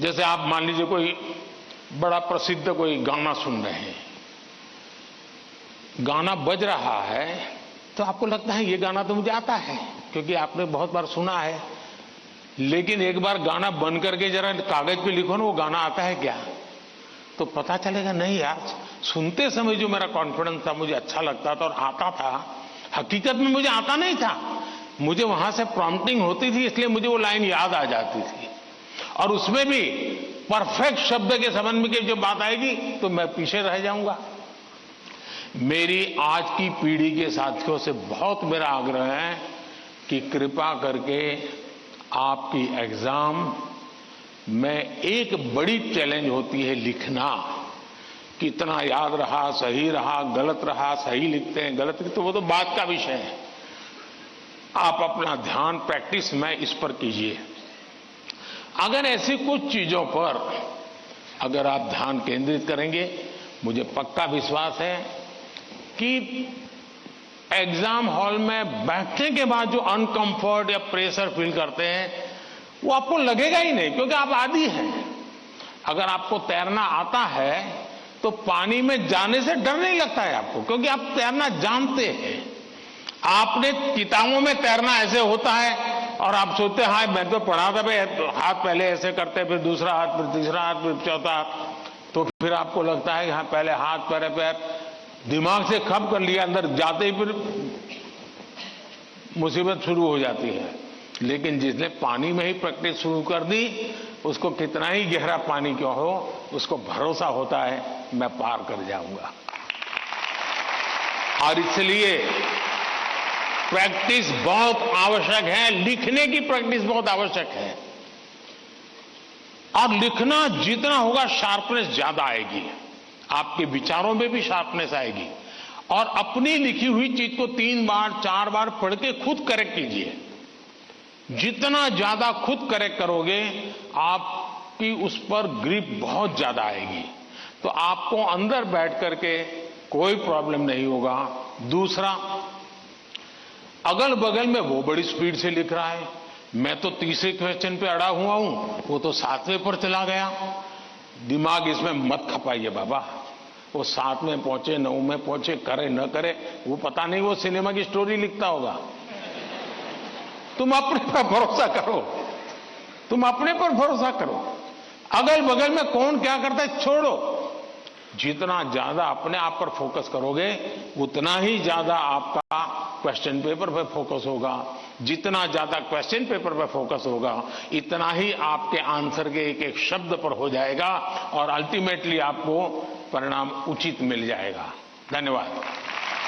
जैसे आप मान लीजिए कोई बड़ा प्रसिद्ध कोई गाना सुन रहे हैं, गाना बज रहा है तो आपको लगता है ये गाना तो मुझे आता है क्योंकि आपने बहुत बार सुना है, लेकिन एक बार गाना बंद करके जरा कागज पे लिखो ना वो गाना आता है क्या, तो पता चलेगा नहीं यार, सुनते समय जो मेरा कॉन्फिडेंस था, मुझे अच्छा लगता था और आता था, हकीकत में मुझे आता नहीं था, मुझे वहां से प्रॉम्प्टिंग होती थी, इसलिए मुझे वो लाइन याद आ जाती थी। और उसमें भी परफेक्ट शब्द के संबंध में जब बात आएगी तो मैं पीछे रह जाऊंगा। मेरी आज की पीढ़ी के साथियों से बहुत मेरा आग्रह है कि कृपा करके आपकी एग्जाम में एक बड़ी चैलेंज होती है लिखना, कितना याद रहा, सही रहा, गलत रहा, सही लिखते हैं, गलत लिखते, तो वो तो बात का विषय है। आप अपना ध्यान प्रैक्टिस में इस पर कीजिए। अगर ऐसी कुछ चीजों पर अगर आप ध्यान केंद्रित करेंगे, मुझे पक्का विश्वास है कि एग्जाम हॉल में बैठने के बाद जो अनकंफर्ट या प्रेशर फील करते हैं वो आपको लगेगा ही नहीं, क्योंकि आप आदी हैं। अगर आपको तैरना आता है तो पानी में जाने से डर नहीं लगता है आपको, क्योंकि आप तैरना जानते हैं। आपने किताबों में तैरना ऐसे होता है और आप सोचते हैं हाँ मैं तो पढ़ा था भाई, हाथ पहले ऐसे करते, फिर दूसरा हाथ, फिर तीसरा हाथ, फिर चौथा हाथ, तो फिर आपको लगता है कि हाँ पहले हाथ पैर पैर दिमाग से खप कर लिया, अंदर जाते ही फिर मुसीबत शुरू हो जाती है। लेकिन जिसने पानी में ही प्रैक्टिस शुरू कर दी, उसको कितना ही गहरा पानी क्यों हो, उसको भरोसा होता है मैं पार कर जाऊंगा। और इसलिए प्रैक्टिस बहुत आवश्यक है, लिखने की प्रैक्टिस बहुत आवश्यक है। और लिखना जितना होगा शार्पनेस ज्यादा आएगी, आपके विचारों में भी शार्पनेस आएगी। और अपनी लिखी हुई चीज को 3 बार 4 बार पढ़ के खुद करेक्ट कीजिए। जितना ज्यादा खुद करेक्ट करोगे, आपकी उस पर ग्रिप बहुत ज्यादा आएगी, तो आपको अंदर बैठ करके कोई प्रॉब्लम नहीं होगा। दूसरा, अगल बगल में वो बड़ी स्पीड से लिख रहा है, मैं तो तीसरे क्वेश्चन पे अड़ा हुआ हूं, वो तो 7वें पर चला गया। दिमाग इसमें मत खपाइए बाबा, वो 7 में पहुंचे, 9 में पहुंचे, करे न करे, वो पता नहीं, वो सिनेमा की स्टोरी लिखता होगा। तुम अपने पर भरोसा करो, तुम अपने पर भरोसा करो। अगल बगल में कौन क्या करता है छोड़ो। जितना ज्यादा अपने आप पर फोकस करोगे, उतना ही ज्यादा आपका क्वेश्चन पेपर पर फोकस होगा। जितना ज्यादा क्वेश्चन पेपर पर फोकस होगा, इतना ही आपके आंसर के एक एक शब्द पर हो जाएगा और अल्टीमेटली आपको परिणाम उचित मिल जाएगा। धन्यवाद।